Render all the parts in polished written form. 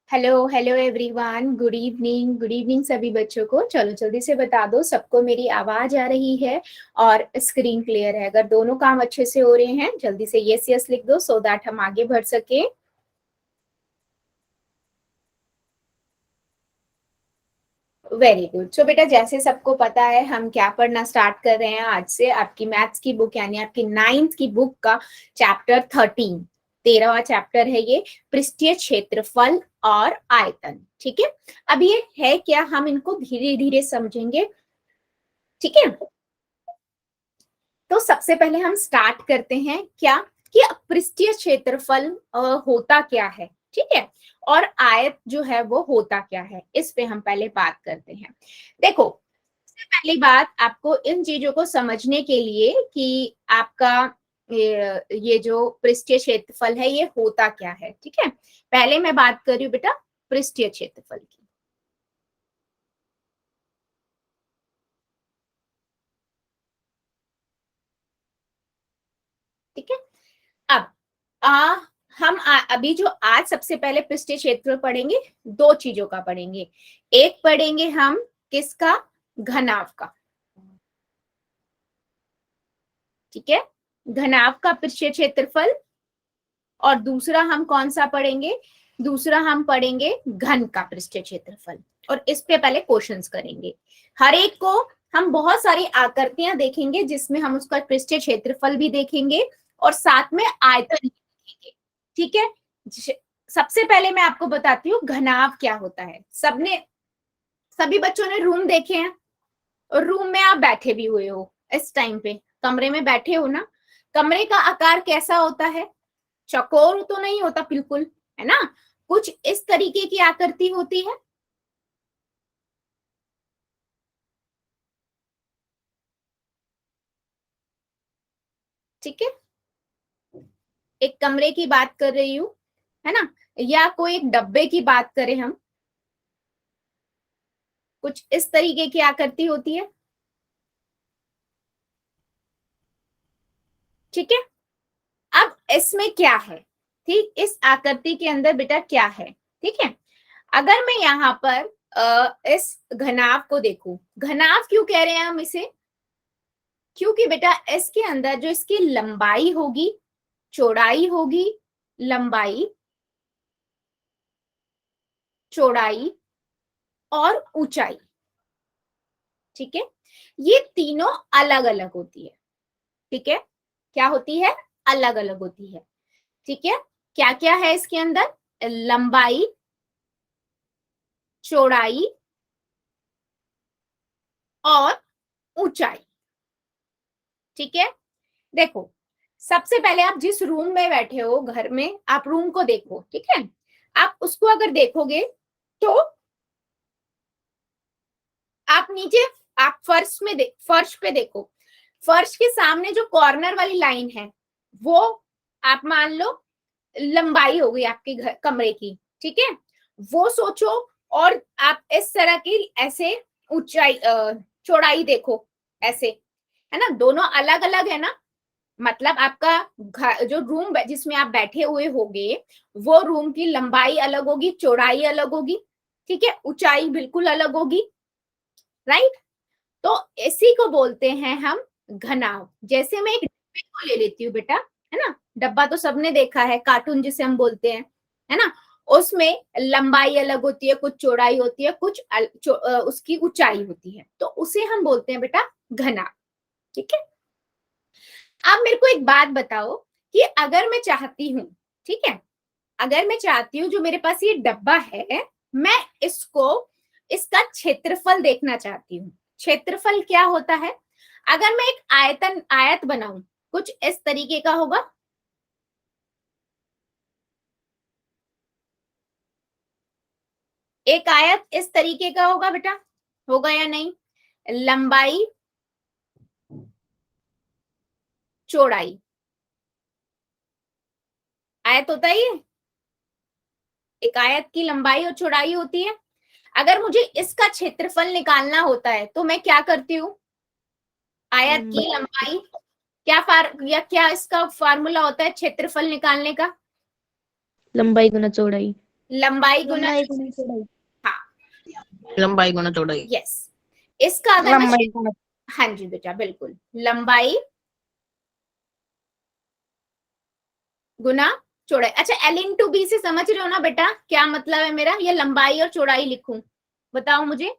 Hello hello everyone, good evening सभी बच्चों को। चलो जल्दी से बता दो सबको मेरी आवाज आ रही है और स्क्रीन क्लियर है। अगर दोनों काम अच्छे से हो रहे हैं जल्दी से यस यस लिख दो सो दैट हम आगे बढ़ सके। Very good. सो बेटा जैसे सबको पता है हम क्या पढ़ना स्टार्ट कर रहे हैं आज से। आपकी मैथ्स की बुक यानी आपकी 9th की बुक का चैप्टर 13, 13वां चैप्टर है ये, पृष्ठीय क्षेत्रफल और आयतन। ठीक है, अब ये है क्या, हम इनको धीरे धीरे समझेंगे। ठीक है, तो सबसे पहले हम स्टार्ट करते हैं क्या कि पृष्ठीय क्षेत्रफल होता क्या है। ठीक है, और आयत जो है वो होता क्या है, इस पे हम पहले बात करते हैं। देखो, सबसे पहली बात आपको इन चीजों को समझने के लिए कि आपका ये जो पृष्ठीय क्षेत्रफल है ये होता क्या है। ठीक है, पहले मैं बात कर रही हूँ बेटा पृष्ठीय क्षेत्रफल की। ठीक है, अब अभी जो आज सबसे पहले पृष्ठीय क्षेत्र पढ़ेंगे, दो चीजों का पढ़ेंगे। एक पढ़ेंगे हम किसका, घनाभ का। ठीक है, घनाभ का पृष्ठीय क्षेत्रफल। और दूसरा हम कौन सा पढ़ेंगे, दूसरा हम पढ़ेंगे घन का पृष्ठीय क्षेत्रफल। और इस पे पहले क्वेश्चंस करेंगे। हर एक को हम बहुत सारी आकृतियां देखेंगे जिसमें हम उसका पृष्ठीय क्षेत्रफल भी देखेंगे और साथ में आयतन भी देखेंगे। ठीक है, सबसे पहले मैं आपको बताती हूँ घनाभ क्या होता है। सभी बच्चों ने रूम देखे हैं और रूम में आप बैठे भी हुए हो, इस टाइम पे कमरे में बैठे हो ना। कमरे का आकार कैसा होता है, चौकोर तो नहीं होता बिल्कुल, है ना, कुछ इस तरीके की आकृति होती है। ठीक है, एक कमरे की बात कर रही हूँ, है ना, या कोई एक डब्बे की बात करें हम, कुछ इस तरीके की आकृति होती है। ठीक है, अब इसमें क्या है, ठीक, इस आकृति के अंदर बेटा क्या है। ठीक है, अगर मैं यहाँ पर इस घनाभ को देखूं, घनाभ क्यों कह रहे हैं हम इसे, क्योंकि बेटा इसके अंदर जो इसकी लंबाई होगी, चौड़ाई होगी, लंबाई, चौड़ाई और ऊंचाई, ठीक है, ये तीनों अलग अलग होती है। ठीक है, क्या होती है, अलग अलग होती है। ठीक है, क्या क्या है इसके अंदर, लंबाई, चौड़ाई और ऊंचाई। ठीक है, देखो, सबसे पहले आप जिस रूम में बैठे हो घर में, आप रूम को देखो। ठीक है, आप उसको अगर देखोगे तो आप नीचे, आप फर्श पे देखो, फर्श के सामने जो कॉर्नर वाली लाइन है वो आप मान लो लंबाई हो गई आपके घर कमरे की। ठीक है, वो सोचो, और आप इस तरह की ऐसे ऊंचाई चौड़ाई देखो, ऐसे, है ना, दोनों अलग अलग है ना। मतलब आपका जो रूम जिसमें आप बैठे हुए होगे वो रूम की लंबाई अलग होगी, चौड़ाई अलग होगी, ठीक है, ऊंचाई बिल्कुल अलग होगी, राइट। तो इसी को बोलते हैं हम घनाभ। जैसे मैं एक डब्बे को ले लेती हूँ बेटा, है ना, डब्बा तो सबने देखा है, कार्टून जिसे हम बोलते हैं, है ना, उसमें लंबाई अलग होती है, कुछ चौड़ाई होती है, कुछ उसकी ऊंचाई होती है, तो उसे हम बोलते हैं बेटा घनाभ। ठीक है, अब मेरे को एक बात बताओ कि अगर मैं चाहती हूँ, ठीक है, अगर मैं चाहती हूँ जो मेरे पास ये डब्बा है, मैं इसको, इसका क्षेत्रफल देखना चाहती हूँ। क्षेत्रफल क्या होता है, अगर मैं एक आयत बनाऊं, कुछ इस तरीके का होगा। एक आयत इस तरीके का होगा बेटा, होगा या नहीं, लंबाई, चौड़ाई, आयत होता है ये, एक आयत की लंबाई और चौड़ाई होती है। अगर मुझे इसका क्षेत्रफल निकालना होता है तो मैं क्या करती हूँ, आयत की लंबाई, या क्या इसका फार्मूला होता है क्षेत्रफल निकालने का, लंबाई गुना चौड़ाई। लंबाई गुना चौड़ाई। हाँ लंबाई गुना चौड़ाई। यस, इसका अगर मैं लंबाई गुना हाँ जी बेटा बिल्कुल, लंबाई गुना चौड़ाई। अच्छा, एल इंटू बी से समझ रहे हो ना बेटा क्या मतलब है मेरा? ये लंबाई और चौड़ाई लिखूं, बताओ मुझे।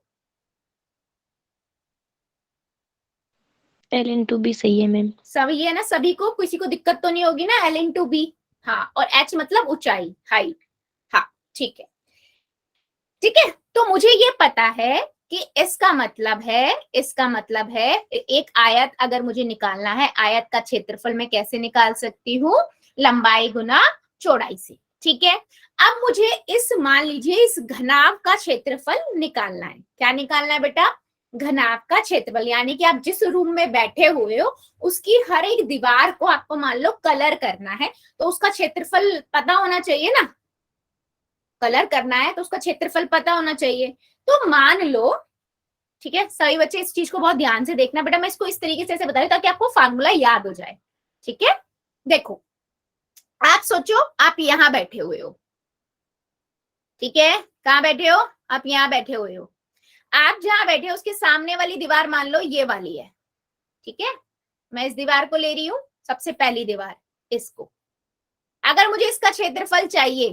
L इंटू बी सही है मैम। सही है ना? सभी को, किसी को दिक्कत तो नहीं होगी ना? एल इंटू बी, हाँ, और एच मतलब ऊंचाई, हाइट। हाँ ठीक है, ठीक है। तो मुझे ये पता है कि इसका मतलब है एक आयत अगर मुझे निकालना है, आयत का क्षेत्रफल मैं कैसे निकाल सकती हूँ? लंबाई गुना चौड़ाई से, ठीक है। अब मुझे मान लीजिए इस घनाभ का क्षेत्रफल निकालना है। क्या निकालना है बेटा? घनाभ का क्षेत्रफल, यानी कि आप जिस रूम में बैठे हुए हो उसकी हर एक दीवार को आपको मान लो कलर करना है, तो उसका क्षेत्रफल पता होना चाहिए ना? कलर करना है तो उसका क्षेत्रफल पता होना चाहिए। तो मान लो, ठीक है, सभी बच्चे इस चीज को बहुत ध्यान से देखना बेटा, मैं इसको इस तरीके से बता रही हूँ ताकि आपको फार्मूला याद हो जाए, ठीक है। देखो, आप सोचो आप यहां बैठे हुए हो, ठीक है, कहाँ बैठे हो? आप यहाँ बैठे हुए हो। आप जहां बैठे हो उसके सामने वाली दीवार मान लो ये वाली है, ठीक है। मैं इस दीवार को ले रही हूं, सबसे पहली दीवार, इसको। अगर मुझे इसका क्षेत्रफल चाहिए,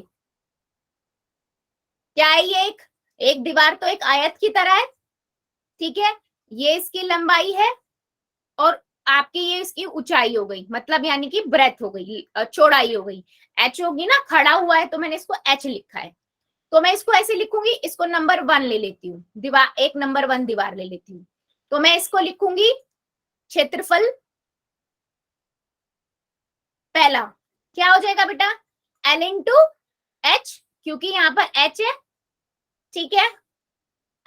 क्या है ये? एक दीवार तो एक आयत की तरह है, ठीक है। ये इसकी लंबाई है और आपकी ये इसकी ऊंचाई हो गई, मतलब यानी कि ब्रेथ हो गई, चौड़ाई हो गई। एच होगी ना, खड़ा हुआ है तो मैंने इसको एच लिखा है। तो मैं इसको ऐसे लिखूंगी, इसको नंबर 1 ले लेती हूँ, दीवार एक नंबर 1 दीवार ले लेती हूँ। तो मैं इसको लिखूंगी क्षेत्रफल पहला, क्या हो जाएगा बेटा? एल इंटू एच, क्योंकि यहाँ पर एच है, ठीक है।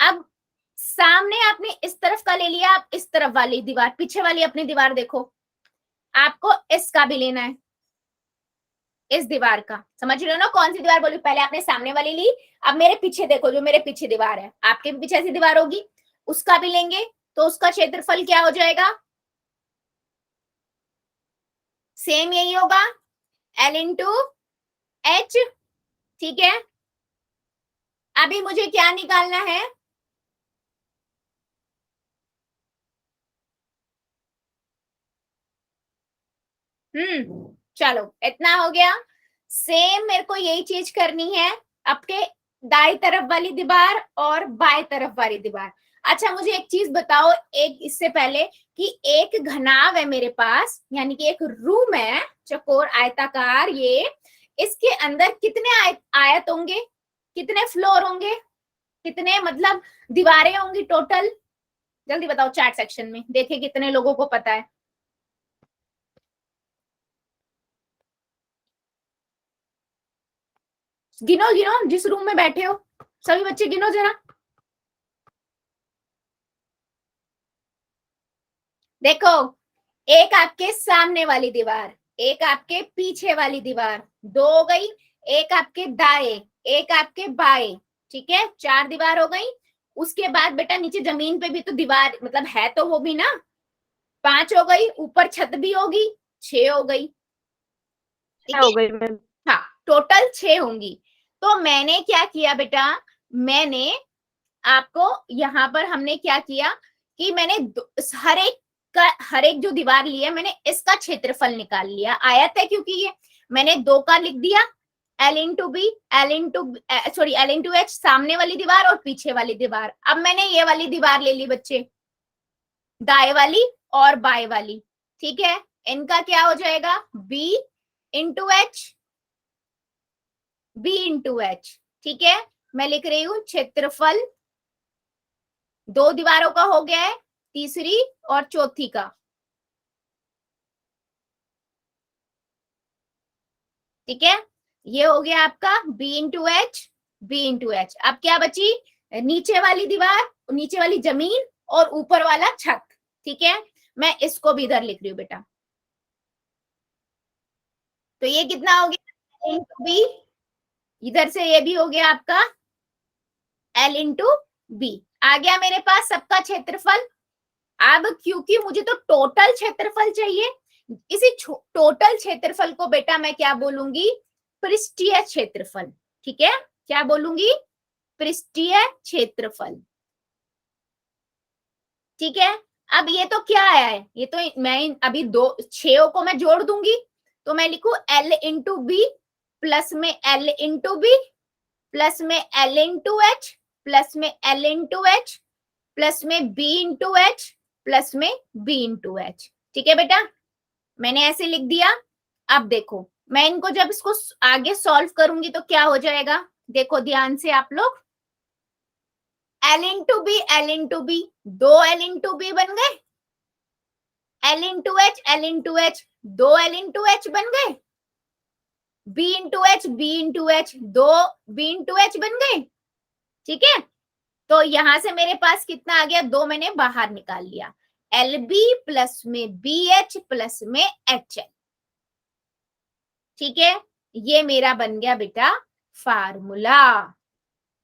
अब सामने आपने इस तरफ का ले लिया, आप इस तरफ वाली दीवार, पीछे वाली अपनी दीवार देखो, आपको इसका भी लेना है, इस दीवार का। समझ रहे हो ना कौन सी दीवार बोली? पहले आपने सामने वाली ली, अब मेरे पीछे देखो, जो मेरे पीछे दीवार है, आपके भी पीछे ऐसी दीवार होगी, उसका भी लेंगे। तो उसका क्षेत्रफल क्या हो जाएगा? सेम यही होगा, एल इंटू एच, ठीक है। अभी मुझे क्या निकालना है? चलो इतना हो गया। सेम मेरे को यही चीज करनी है आपके दाई तरफ वाली दीवार और बाएं तरफ वाली दीवार। अच्छा मुझे एक चीज बताओ, एक इससे पहले, कि एक घनाभ है मेरे पास, यानी कि एक रूम है चौकोर आयताकार, ये इसके अंदर कितने आयत होंगे? कितने फ्लोर होंगे? कितने मतलब दीवारें होंगी टोटल? जल्दी बताओ चैट सेक्शन में, देखे कितने लोगों को पता है। गिनो गिनो, जिस रूम में बैठे हो सभी बच्चे गिनो जरा। देखो, एक आपके सामने वाली दीवार, एक आपके पीछे वाली दीवार, 2 हो गई। एक आपके दाएं, एक आपके बाएं, ठीक है, 4 दीवार हो गई। उसके बाद बेटा नीचे जमीन पे भी तो दीवार मतलब है, तो वो भी ना 5 हो गई। ऊपर छत भी होगी, 6 हो गई, ठीक है। हो गई मैम। हाँ, टोटल 6 होंगी। तो मैंने क्या किया बेटा, मैंने आपको यहाँ पर हमने क्या किया कि मैंने हर एक जो दीवार ली है मैंने इसका क्षेत्रफल निकाल लिया। आयत है क्योंकि ये, मैंने 2 का लिख दिया, L into B, L into sorry L into H, सामने वाली दीवार और पीछे वाली दीवार। अब मैंने ये वाली दीवार ले ली बच्चे, दाएं वाली और बाएं वाली, ठीक है। इनका क्या हो जाएगा? B into H, B into H, ठीक है। मैं लिख रही हूं क्षेत्रफल 2 दीवारों का हो गया है, तीसरी और चौथी का, ठीक है। ये हो गया आपका B into H, B into H. अब क्या बची? नीचे वाली दीवार, नीचे वाली जमीन और ऊपर वाला छत, ठीक है। मैं इसको भी इधर लिख रही हूँ बेटा। तो ये कितना हो गया? इंटू बी, इधर से ये भी हो गया आपका एल इंटू बी। आ गया मेरे पास सबका क्षेत्रफल। अब क्योंकि मुझे तो टोटल क्षेत्रफल चाहिए, इसी टोटल क्षेत्रफल को बेटा मैं क्या बोलूंगी? पृष्ठीय क्षेत्रफल, ठीक है। क्या बोलूंगी? पृष्ठीय क्षेत्रफल। ठीक है, अब ये तो क्या आया है, ये तो मैं अभी दो 6 को मैं जोड़ दूंगी, तो मैं लिखू L इंटू बी प्लस में L इंटू बी प्लस में L इंटू एच प्लस में L इंटू एच प्लस में B इंटू एच प्लस में B इंटू एच। ठीक है बेटा, मैंने ऐसे लिख दिया। अब देखो मैं इनको जब इसको आगे सॉल्व करूंगी तो क्या हो जाएगा, देखो ध्यान से आप लोग, L into B L into B, दो L इंटू बी बन गए, L into H L into H, दो L इंटू एच बन गए, B into H B into H, दो B इंटू एच बन गए। ठीक है, तो यहां से मेरे पास कितना आ गया, दो मैंने बाहर निकाल लिया, एल बी प्लस में बी एच प्लस में एच एल। ठीक है, ये मेरा बन गया बेटा फार्मूला।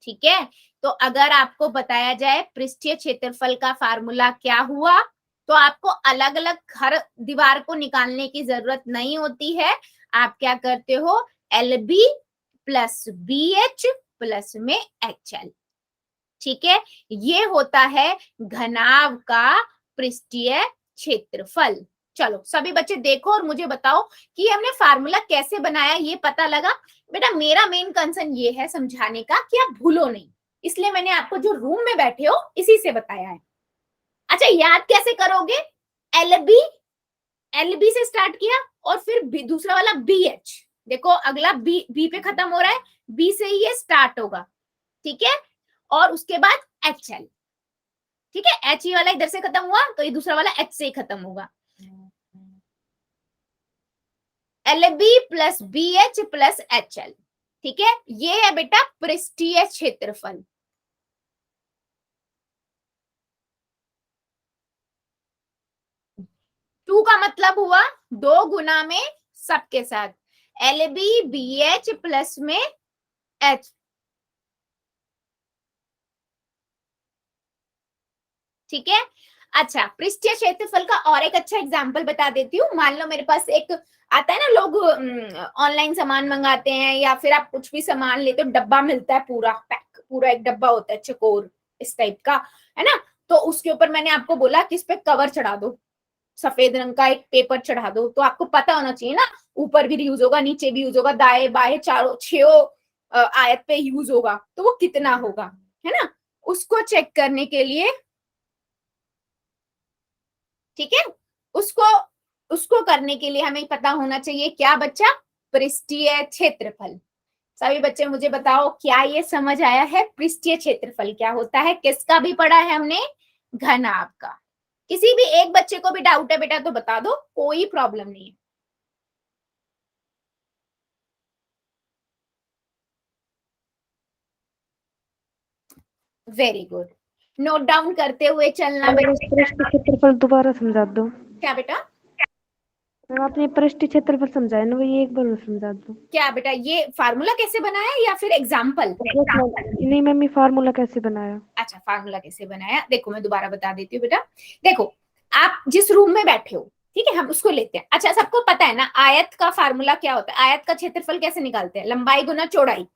ठीक है, तो अगर आपको बताया जाए पृष्ठीय क्षेत्रफल का फार्मूला क्या हुआ, तो आपको अलग अलग हर दीवार को निकालने की जरूरत नहीं होती है। आप क्या करते हो, L B plus B H plus में एच एल। ठीक है, ये होता है घनाभ का पृष्ठीय क्षेत्रफल। चलो सभी बच्चे देखो और मुझे बताओ कि हमने फार्मूला कैसे बनाया, ये पता लगा? बेटा मेरा मेन कंसर्न ये है समझाने का कि आप भूलो नहीं, इसलिए मैंने आपको जो रूम में बैठे हो इसी से बताया है। अच्छा याद कैसे करोगे, एल बी से स्टार्ट किया और फिर दूसरा वाला बी एच, देखो अगला बी पे खत्म हो रहा है, बी से ही ये स्टार्ट होगा। ठीक है, और उसके बाद एच एल। ठीक है, एच वाला इधर से खत्म हुआ तो ये दूसरा वाला एच से ही खत्म होगा, L B plus B H plus H L. ठीक है, ये है बेटा पृष्ठीय क्षेत्रफल। टू का मतलब हुआ दो गुना में सबके साथ, L B B H plus में एच। ठीक है, अच्छा पृष्ठीय क्षेत्रफल का और एक अच्छा एग्जांपल बता देती हूँ। मान लो मेरे पास एक आता है ना, लोग ऑनलाइन सामान मंगाते हैं या फिर आप कुछ भी सामान लेते हो, डब्बा मिलता है पूरा पैक, पूरा एक डब्बा होता है चकोर इस टाइप का, है ना, तो उसके ऊपर मैंने आपको बोला कि इस पे कवर चढ़ा दो, सफेद रंग का एक पेपर चढ़ा दो, तो आपको पता होना चाहिए ना ऊपर भी यूज होगा नीचे भी यूज होगा दाएं बाएं चारों छो आयत पे यूज होगा, तो वो कितना होगा, है ना, उसको चेक करने के लिए। ठीक है, उसको उसको करने के लिए हमें पता होना चाहिए क्या बच्चा, पृष्ठीय क्षेत्रफल। सभी बच्चे मुझे बताओ क्या ये समझ आया है, पृष्ठीय क्षेत्रफल क्या होता है, किसका भी पढ़ा है हमने, घनाभ का। किसी भी एक बच्चे को भी डाउट है बेटा तो बता दो, कोई प्रॉब्लम नहीं है। वेरी गुड, नोट डाउन करते हुए चलना बेटा। पृष्ठीय क्षेत्रफल दोबारा समझा दो। क्या बेटा, आपने पृष्ठीय क्षेत्रफल समझाया ना, वही एक बार समझा दो। क्या बेटा, ये फार्मूला कैसे बनाया या फिर एग्जाम्पल? नहीं मैम, ये फार्मूला कैसे बनाया? अच्छा फार्मूला कैसे बनाया, देखो मैं दोबारा बता देती हूँ बेटा। देखो आप जिस रूम में बैठे हो, ठीक है, हम उसको लेते हैं। अच्छा सबको पता है ना आयत का फार्मूला क्या होता है, आयत का क्षेत्रफल कैसे निकालते हैं, लंबाई गुना चौड़ाई,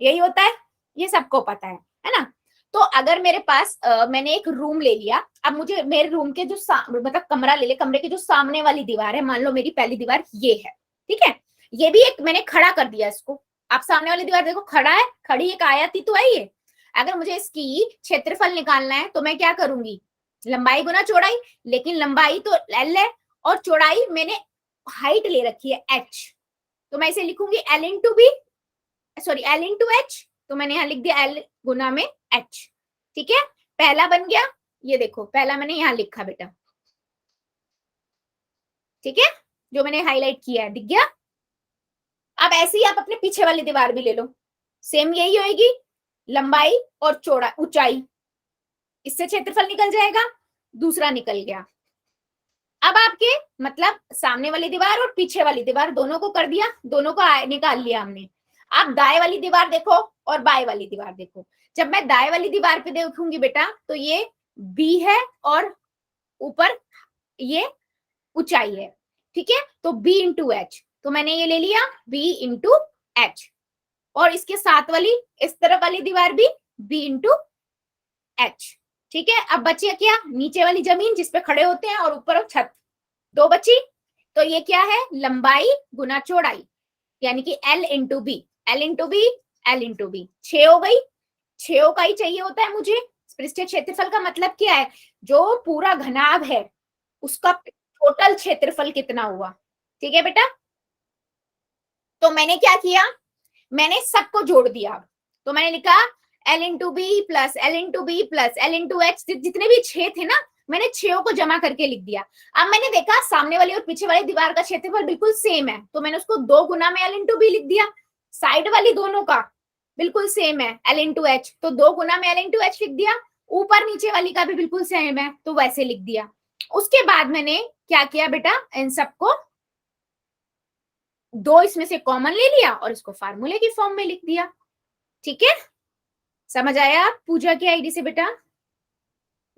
यही होता है, ये सबको पता है ना। तो अगर मेरे पास मैंने एक रूम ले लिया, अब मुझे मेरे रूम के जो मतलब कमरा ले ले, कमरे की जो सामने वाली दीवार है, मान लो मेरी पहली दीवार ये है, ठीक है, ये भी एक मैंने खड़ा कर दिया इसको। आप सामने वाली दीवार देखो खड़ा है, खड़ी एक आयत ही तो है ये। अगर मुझे इसकी क्षेत्रफल निकालना है तो मैं क्या करूंगी, लंबाई गुना चौड़ाई, लेकिन लंबाई तो एल है और चौड़ाई मैंने हाइट ले रखी है एच, तो मैं इसे लिखूंगी L into B, sorry L into H, तो मैंने यहाँ लिख दिया एल गुना में एच। ठीक है, पहला बन गया, ये देखो पहला मैंने यहाँ लिखा बेटा, ठीक है, जो मैंने हाईलाइट किया है दिख गया। अब ऐसे ही आप अपने पीछे वाली दीवार भी ले लो, सेम यही होगी, लंबाई और चौड़ा ऊंचाई, इससे क्षेत्रफल निकल जाएगा, दूसरा निकल गया। अब आपके मतलब सामने वाली दीवार और पीछे वाली दीवार दोनों को कर दिया, दोनों को निकाल लिया हमने। आप दाएं वाली दीवार देखो और बाएं वाली दीवार देखो, जब मैं दाएं वाली दीवार पे देखूंगी बेटा तो ये बी है और ऊपर ये ऊंचाई है, ठीक है, तो बी इंटू एच, तो मैंने ये ले लिया बी इंटू एच, और इसके साथ वाली इस तरफ वाली दीवार भी b इंटू एच। ठीक है, अब बची क्या, नीचे वाली जमीन जिसपे खड़े होते हैं और ऊपर छत, दो बची। तो ये क्या है, लंबाई गुना चौड़ाई, यानी कि L into B, L into B, L into B, 6 हो गई। 6 का ही चाहिए होता है मुझे। पृष्ठीय क्षेत्रफल का मतलब क्या है, जो पूरा घनाभ है उसका टोटल क्षेत्रफल कितना हुआ। ठीक है बेटा, तो मैंने क्या किया, मैंने सबको जोड़ दिया। तो मैंने लिखा L into B plus L into B plus L into H, जितने भी 6 थे ना, मैंने 6 को जमा करके लिख दिया। अब मैंने देखा सामने वाली और पीछे वाली दीवार का क्षेत्रफल बिल्कुल सेम है, तो मैंने उसको 2 गुना में L इंटू बी लिख दिया। साइड वाली दोनों का बिल्कुल सेम है L इंटू एच, तो 2 गुना में L इंटू एच लिख दिया। ऊपर नीचे वाली का भी बिल्कुल सेम है, तो वैसे लिख दिया। उसके बाद मैंने क्या किया बेटा, इन सबको 2 इसमें से कॉमन ले लिया और इसको फार्मूले की फॉर्म में लिख दिया। ठीक है, समझ आया पूजा की आईडी से बेटा।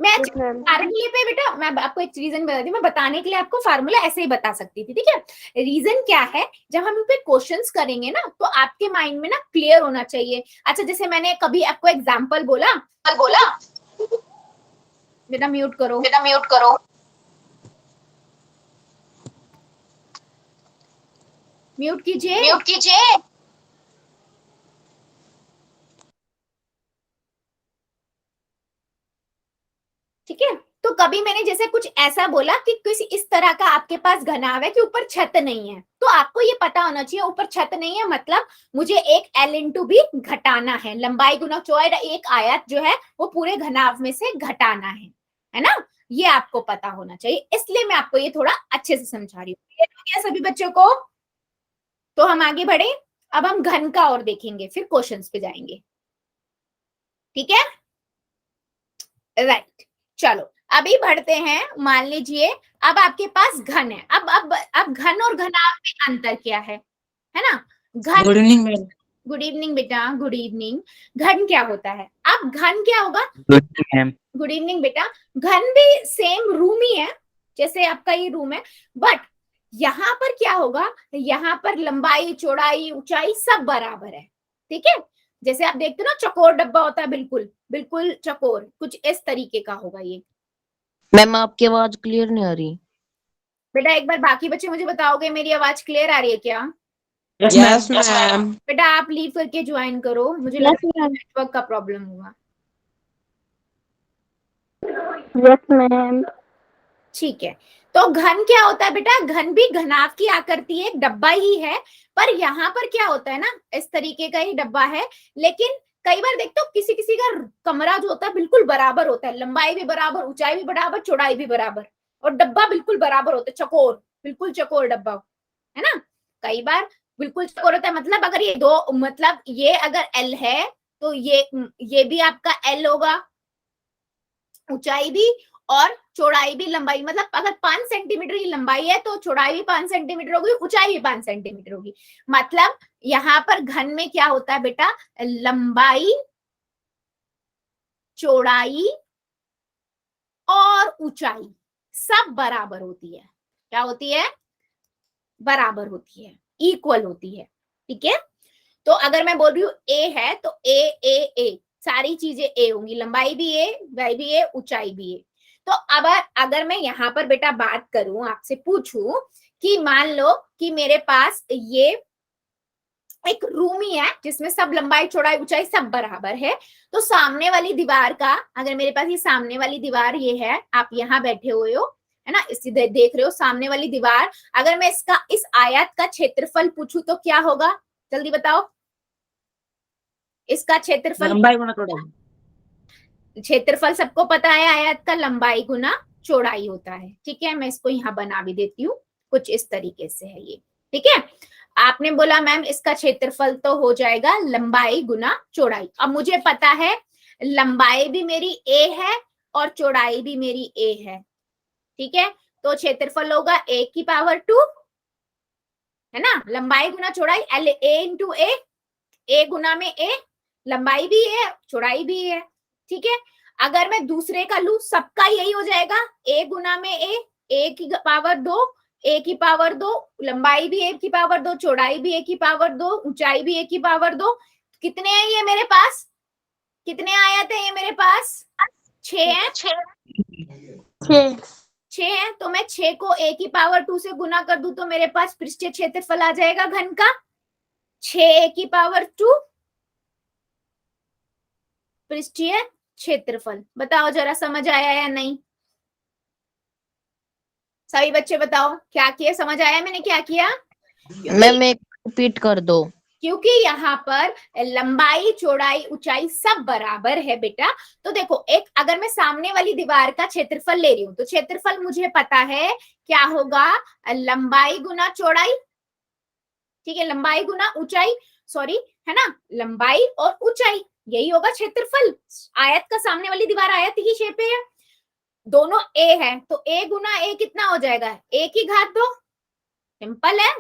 मैं फार्मूले पे बेटा, मैं आपको एक रीजन बताती हूँ, मैं बताने के लिए आपको फार्मूला ऐसे ही बता सकती थी। ठीक है, रीजन क्या है, जब हम इन पे क्वेश्चंस करेंगे ना, तो आपके माइंड में ना क्लियर होना चाहिए। अच्छा, जैसे मैंने कभी आपको एग्जांपल बोला बेटा, म्यूट करो, म्यूट कीजिए। ठीक है, तो कभी मैंने जैसे कुछ ऐसा बोला कि किसी इस तरह का आपके पास घनाभ है कि ऊपर छत नहीं है, तो आपको ये पता होना चाहिए ऊपर छत नहीं है, मतलब मुझे एक L इंटू बी घटाना है, लंबाई गुना चौड़ाई, एक आयत जो है वो पूरे घनाभ में से घटाना है ना, ये आपको पता होना चाहिए। इसलिए मैं आपको ये थोड़ा अच्छे से समझा रही हूँ। क्लियर हो गया सभी बच्चों को? तो हम आगे बढ़े, अब हम घन का और देखेंगे, फिर क्वेश्चंस पे जाएंगे। ठीक है, राइट, चलो अभी बढ़ते हैं। मान लीजिए अब आपके पास घन है। अब घन और घनाभ में अंतर क्या है ना? घन, good evening ma'am. Good evening बेटा, गुड इवनिंग। घन क्या होता है, अब घन क्या होगा, good evening ma'am. Good evening बेटा। घन भी सेम रूम ही है, जैसे आपका ये रूम है, बट यहाँ पर क्या होगा, यहाँ पर लंबाई चौड़ाई ऊंचाई सब बराबर है। ठीक है, जैसे आप देखते हो ना चकोर डब्बा होता है, बिल्कुल बिल्कुल चकोर, कुछ इस तरीके का होगा ये। मैम आपकी आवाज क्लियर नहीं आ रही। बेटा एक बार बाकी बच्चे मुझे बताओगे मेरी आवाज क्लियर आ रही है क्या? Yes ma'am. बेटा आप लीव करके ज्वाइन करो, मुझे लग रहा है नेटवर्क का प्रॉब्लम हुआ। Yes ma'am. ठीक है, तो घन क्या होता है बेटा, घन भी घनाभ की आकृति है, एक डब्बा ही है, पर यहाँ पर क्या होता है ना, इस तरीके का ही डब्बा है, लेकिन कई बार देखते हो किसी किसी का कमरा जो होता है बिल्कुल बराबर होता है, लंबाई भी बराबर, ऊंचाई भी बराबर, चौड़ाई भी बराबर, और डब्बा बिल्कुल बराबर होता है, चकोर, बिल्कुल चकोर डब्बा है ना। कई बार बिल्कुल चकोर होता है, मतलब अगर ये दो, मतलब ये अगर L है तो ये भी आपका L होगा, ऊंचाई भी और चौड़ाई भी, लंबाई मतलब अगर 5 सेंटीमीटर की लंबाई है तो चौड़ाई भी 5 सेंटीमीटर होगी, ऊंचाई भी 5 सेंटीमीटर होगी। मतलब यहाँ पर घन में क्या होता है बेटा, लंबाई चौड़ाई और ऊंचाई सब बराबर होती है। क्या होती है, बराबर होती है, इक्वल होती है। ठीक है, तो अगर मैं बोल रही हूँ ए है तो ए सारी चीजें ए होंगी, लंबाई भी ए, भी ए, ऊंचाई भी ए। तो अब अगर मैं यहाँ पर बेटा बात करूं, आपसे पूछूं कि मान लो कि मेरे पास ये एक रूम ही है जिसमें सब लंबाई चौड़ाई ऊंचाई सब बराबर है, तो सामने वाली दीवार का, अगर मेरे पास ये सामने वाली दीवार ये है, आप यहाँ बैठे हुए हो है ना, इसी देख रहे हो सामने वाली दीवार, अगर मैं इसका इस आयत का क्षेत्रफल पूछूं तो क्या होगा, जल्दी बताओ। इसका क्षेत्रफल, लंबाई गुना चौड़ाई। क्षेत्रफल सबको पता है, आयत का लंबाई गुना चौड़ाई होता है। ठीक है, मैं इसको यहाँ बना भी देती हूँ, कुछ इस तरीके से है ये। ठीक है, आपने बोला मैम इसका क्षेत्रफल तो हो जाएगा लंबाई गुना चौड़ाई। अब मुझे पता है लंबाई भी मेरी a है और चौड़ाई भी मेरी a है। ठीक है, तो क्षेत्रफल होगा a की पावर 2 है ना, लंबाई गुना चौड़ाई, L a इंटू a गुना में a, लंबाई भी है चौड़ाई भी है। ठीक है, अगर मैं दूसरे का लू सबका यही हो जाएगा, a गुना में a की पावर 2 a की पावर 2, लंबाई भी a की पावर 2, चौड़ाई भी a की पावर 2, ऊंचाई भी a की पावर 2। कितने हैं ये मेरे पास? कितने आयत है ये मेरे पास? 6 है। 6 है, तो मैं 6 को a की पावर 2 से गुना कर दूं तो मेरे पास पृष्ठीय क्षेत्रफल आ जाएगा घन का 6a की पावर 2 पृष्ठीय क्षेत्रफल। बताओ जरा, समझ आया या नहीं? सभी बच्चे बताओ क्या किया, समझ आया मैंने क्या किया? मैम एक रिपीट कर दो। क्योंकि यहाँ पर लंबाई, चौड़ाई, ऊंचाई सब बराबर है बेटा। तो देखो, एक अगर मैं सामने वाली दीवार का क्षेत्रफल ले रही हूँ तो क्षेत्रफल मुझे पता है क्या होगा, लंबाई गुना चौड़ाई, ठीक है, लंबाई गुना ऊंचाई, सॉरी, है ना, लंबाई और ऊंचाई, यही होगा क्षेत्रफल। आयत का सामने वाली दीवार आयत ही शेप है, दोनों a है, तो a गुना a कितना हो जाएगा? a की घात 2। सिंपल है,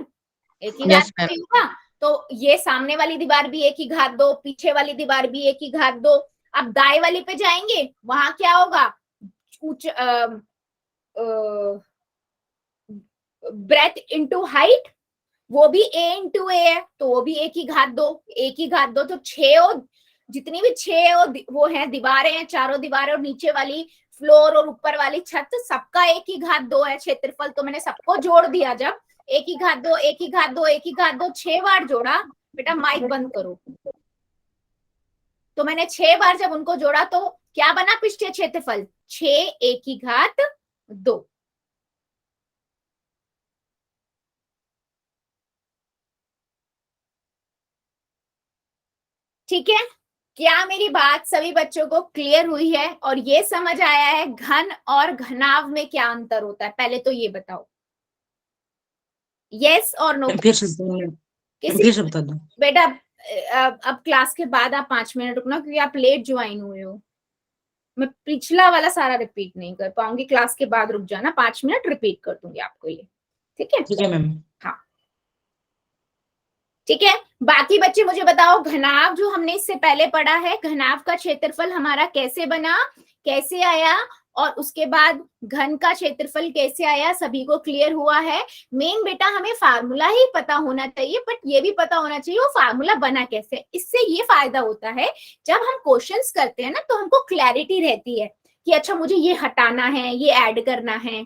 a की घात 2 होगा। तो ये सामने वाली दीवार भी a की घात 2, पीछे वाली दीवार भी a की घात 2। अब दाएं वाली पे जाएंगे, वहां क्या होगा, ब्रेथ इंटू हाइट, वो भी a इंटू a है, तो वो भी a की घात 2, a की घात 2। तो 6 और जितनी भी 6 और वो है दीवारें हैं, चारों दीवारें और नीचे वाली फ्लोर और ऊपर वाली छत, सबका a की घात 2 है क्षेत्रफल। तो मैंने सबको जोड़ दिया, जब a की घात 2, a की घात 2, a की घात 2 6 बार जोड़ा। बेटा माइक बंद करो। तो मैंने 6 बार जब उनको जोड़ा तो क्या बना पृष्ठीय क्षेत्रफल? 6 a की घात 2। ठीक है, क्या मेरी बात सभी बच्चों को क्लियर हुई है और ये समझ आया है घन और घनाभ में क्या अंतर होता है? पहले तो ये बताओ, यस और नो। फिर से बता दो बेटा अब क्लास के बाद आप 5 मिनट रुकना, क्योंकि आप लेट ज्वाइन हुए हो। मैं पिछला वाला सारा रिपीट नहीं कर पाऊंगी, क्लास के बाद रुक जाना, 5 मिनट रिपीट कर दूंगी आपको ये, ठीक है? ठीक है मैम। हाँ ठीक है, बाकी बच्चे मुझे बताओ, घनाभ जो हमने इससे पहले पढ़ा है, घनाभ का क्षेत्रफल हमारा कैसे बना, कैसे आया, और उसके बाद घन का क्षेत्रफल कैसे आया, सभी को क्लियर हुआ है? मेन बेटा हमें फार्मूला ही पता होना चाहिए, बट ये भी पता होना चाहिए वो फार्मूला बना कैसे। इससे ये फायदा होता है, जब हम क्वेश्चंस करते हैं ना तो हमको क्लैरिटी रहती है कि अच्छा मुझे ये हटाना है, ये ऐड करना है,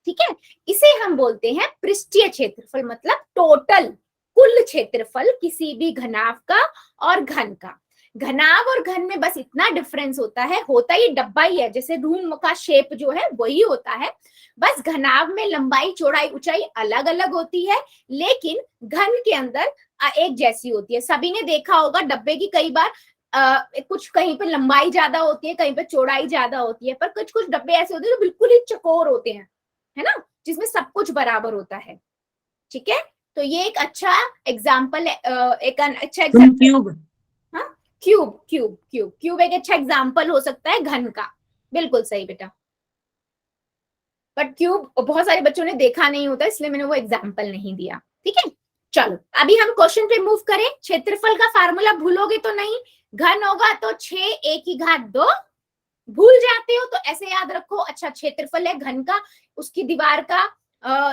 ठीक है? इसे हम बोलते हैं पृष्ठीय क्षेत्रफल, मतलब टोटल, कुल क्षेत्रफल किसी भी घनाभ का और घन का। घनाभ और घन में बस इतना डिफरेंस होता है, होता ही डब्बा ही है, जैसे रूम का शेप जो है वही होता है, बस घनाभ में लंबाई, चौड़ाई, ऊंचाई अलग अलग होती है, लेकिन घन के अंदर एक जैसी होती है। सभी ने देखा होगा डब्बे की कई बार कुछ कहीं पे लंबाई ज्यादा होती है, कहीं पे चौड़ाई ज्यादा होती है, पर कुछ कुछ डब्बे ऐसे होते हैं जो बिल्कुल ही चकोर होते हैं, है ना, जिसमें सब कुछ बराबर होता है। ठीक है, तो ये एक अच्छा एग्जाम्पल है, एक अच्छा एग्जाम्पल। क्यूब, हाँ, क्यूब क्यूब क्यूब क्यूब एक अच्छा एग्जाम्पल हो सकता है घन का। बिल्कुल सही बेटा, बट क्यूब बहुत सारे बच्चों ने देखा नहीं होता, इसलिए मैंने वो एग्जाम्पल नहीं दिया। ठीक है, चलो अभी हम क्वेश्चन पे मूव करें। क्षेत्रफल का फार्मूला भूलोगे तो नहीं, घन होगा तो 6a की घात 2, भूल जाते हो तो ऐसे याद रखो, अच्छा क्षेत्रफल है घन का, उसकी दीवार का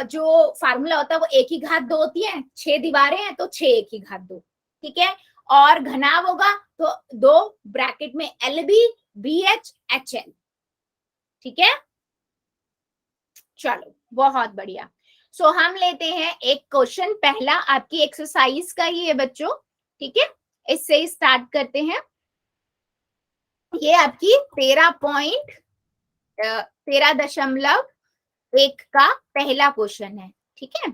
जो फार्मूला होता है वो a की घात 2 होती है, 6 दीवारें हैं तो 6a की घात 2। ठीक है, और घनाभ होगा तो 2 ब्रैकेट में LB BH HL। ठीक है, चलो बहुत बढ़िया। सो हम लेते हैं एक क्वेश्चन, पहला आपकी एक्सरसाइज का ही है बच्चों, ठीक है, इससे ही स्टार्ट करते हैं। ये आपकी 13.1 का पहला क्वेश्चन है। ठीक है,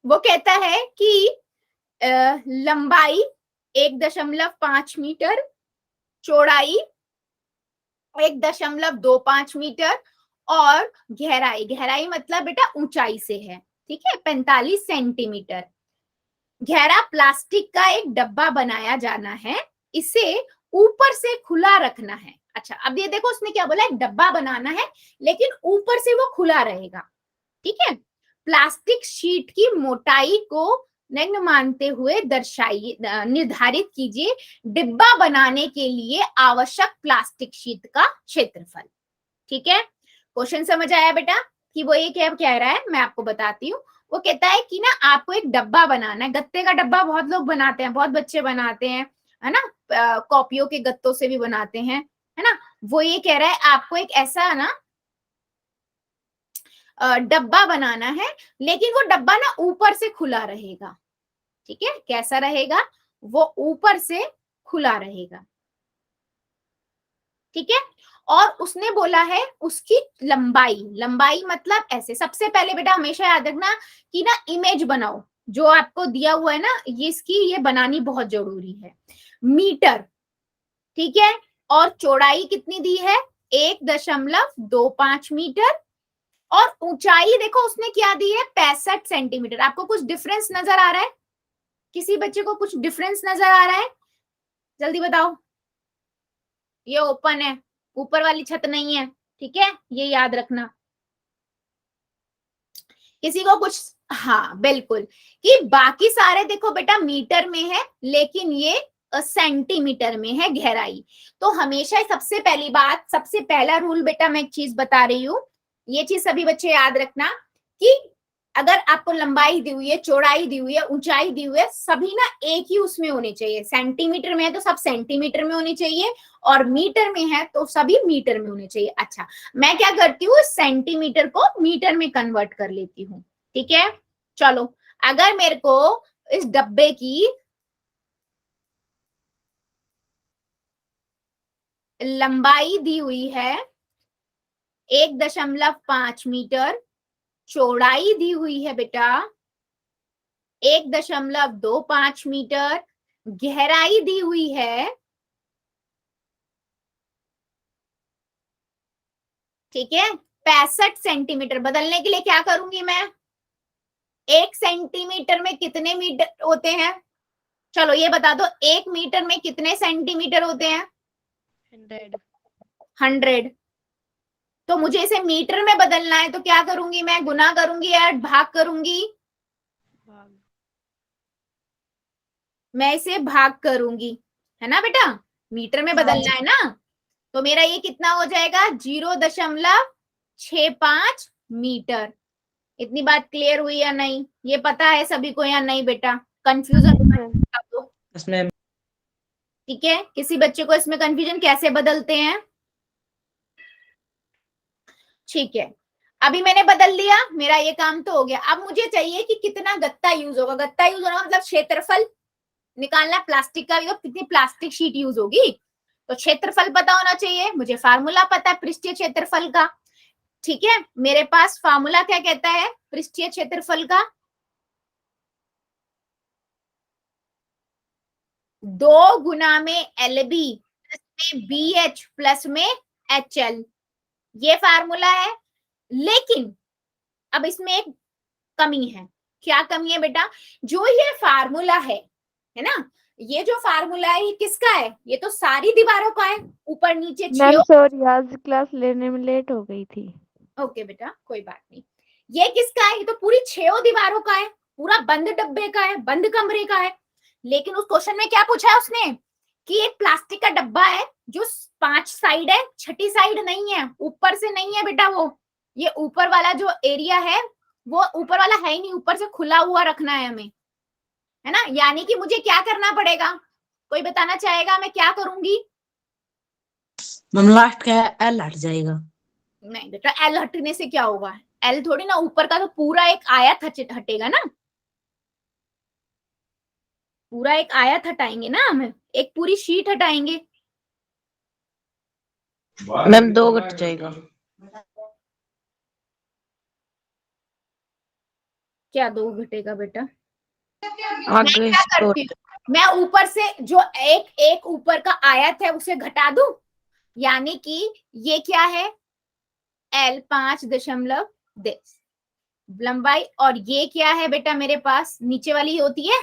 वो कहता है कि लंबाई 1.5 मीटर, चौड़ाई 1.25 मीटर और गहराई, गहराई मतलब बेटा ऊंचाई से है, ठीक है, 45 सेंटीमीटर। गहरा प्लास्टिक का एक डब्बा बनाया जाना है, इसे ऊपर से खुला रखना है। अच्छा अब ये देखो, उसने क्या बोला, एक डब्बा बनाना है लेकिन ऊपर से वो खुला रहेगा। ठीक है, प्लास्टिक शीट की मोटाई को निम्न मानते हुए दर्शाइए, निर्धारित कीजिए डिब्बा बनाने के लिए आवश्यक प्लास्टिक शीट का क्षेत्रफल। ठीक है, क्वेश्चन समझ आया बेटा कि वो ये क्या कह रहा है, मैं आपको बताती हूँ। वो कहता है कि ना आपको एक डब्बा बनाना है, गत्ते का डब्बा बहुत लोग बनाते हैं, बहुत बच्चे बनाते हैं, है ना, कॉपियों के गत्तों से भी बनाते हैं, है ना। वो ये कह रहा है आपको एक ऐसा ना डब्बा बनाना है, लेकिन वो डब्बा ना ऊपर से खुला रहेगा, ठीक है। कैसा रहेगा, वो ऊपर से खुला रहेगा, ठीक है। और उसने बोला है उसकी लंबाई, लंबाई मतलब ऐसे, सबसे पहले बेटा हमेशा याद रखना कि ना इमेज बनाओ, जो आपको दिया हुआ है ना ये इसकी ये बनानी बहुत जरूरी है। मीटर, ठीक है। और चौड़ाई कितनी दी है, 1.25 मीटर। और ऊंचाई देखो उसने क्या दी है, 65 सेंटीमीटर। आपको कुछ डिफरेंस नजर आ रहा है, किसी बच्चे को कुछ डिफरेंस नजर आ रहा है, जल्दी बताओ। ये ओपन है, ऊपर वाली छत नहीं है, ठीक है, ये याद रखना। किसी को कुछ, हाँ बिल्कुल, कि बाकी सारे देखो बेटा मीटर में है, लेकिन ये सेंटीमीटर में है गहराई। तो हमेशा सबसे पहली बात, सबसे पहला रूल बेटा मैं एक चीज बता रही हूँ, ये चीज सभी बच्चे याद रखना कि अगर आपको लंबाई दी हुई है, चौड़ाई दी हुई है, ऊंचाई दी हुई है, सभी ना एक ही उसमें होने चाहिए। सेंटीमीटर में है तो सब सेंटीमीटर में होनी चाहिए, और मीटर में है तो सभी मीटर में होने चाहिए। अच्छा, मैं क्या करती हूँ, सेंटीमीटर को मीटर में कन्वर्ट कर लेती हूँ, ठीक है। चलो, अगर मेरे को इस डब्बे की लंबाई दी हुई है 1.5 मीटर, चौड़ाई दी हुई है बेटा 1.25 मीटर, गहराई दी हुई है, ठीक है, 65 सेंटीमीटर। बदलने के लिए क्या करूंगी मैं, 1 सेंटीमीटर में कितने मीटर होते हैं, चलो ये बता दो, 1 मीटर में कितने सेंटीमीटर होते हैं, 100। तो मुझे इसे मीटर में बदलना है, तो क्या करूंगी मैं, गुना करूंगी या भाग करूंगी, मैं इसे भाग करूंगी, है ना बेटा, मीटर में बदलना है ना। तो मेरा ये कितना हो जाएगा, 0.65 मीटर। इतनी बात क्लियर हुई या नहीं, ये पता है सभी को या नहीं बेटा, कंफ्यूजन तो इसमें ठीक है। किसी बच्चे को इसमें कंफ्यूजन कैसे बदलते हैं, ठीक है। अभी मैंने बदल दिया, मेरा ये काम तो हो गया। अब मुझे चाहिए कि कितना गत्ता यूज होगा, गत्ता यूज होगा मतलब क्षेत्रफल निकालना, प्लास्टिक का भी तो कितनी प्लास्टिक शीट यूज होगी, तो क्षेत्रफल पता होना चाहिए। मुझे फार्मूला पता है पृष्ठीय क्षेत्रफल का, ठीक है। मेरे पास फार्मूला क्या कहता है पृष्ठीय क्षेत्रफल का, 2 गुना में LB प्लस में BH प्लस में HL, ये फार्मूला है। लेकिन अब इसमें एक कमी है, क्या कमी है बेटा, जो ये फार्मूला है ना, ये जो फार्मूला है ये किसका है, ये तो सारी दीवारों का है, ऊपर नीचे मैम 6। सॉरी, आज क्लास लेने में लेट हो गई थी। ओके बेटा कोई बात नहीं। ये किसका है, ये तो पूरी 6 दीवारों का है, पूरा बंद डब्बे का है, बंद कमरे का है। लेकिन उस क्वेश्चन में क्या पूछा है उसने, कि एक प्लास्टिक का डब्बा है जो 5 साइड है, छठी साइड नहीं है, ऊपर से नहीं है बेटा, वो ये ऊपर वाला जो एरिया है वो ऊपर वाला है ही नहीं, ऊपर से खुला हुआ रखना है हमें, है ना। यानी कि मुझे क्या करना पड़ेगा, कोई बताना चाहेगा मैं क्या करूंगी, मैम लास्ट का एल हट जाएगा। नहीं बेटा एल हटने से क्या होगा, एल थोड़ी ना, ऊपर का तो पूरा एक आयत हटेगा ना, पूरा एक आयत हटाएंगे ना हम, एक पूरी शीट हटाएंगे। मैम 2 घट जाएगा। क्या 2 घटेगा बेटा, मैं आगे क्या करती हूँ, मैं ऊपर से जो एक एक ऊपर का आयत है उसे घटा दूं, यानी कि ये क्या है L 5.10 लंबाई, और ये क्या है बेटा मेरे पास नीचे वाली होती है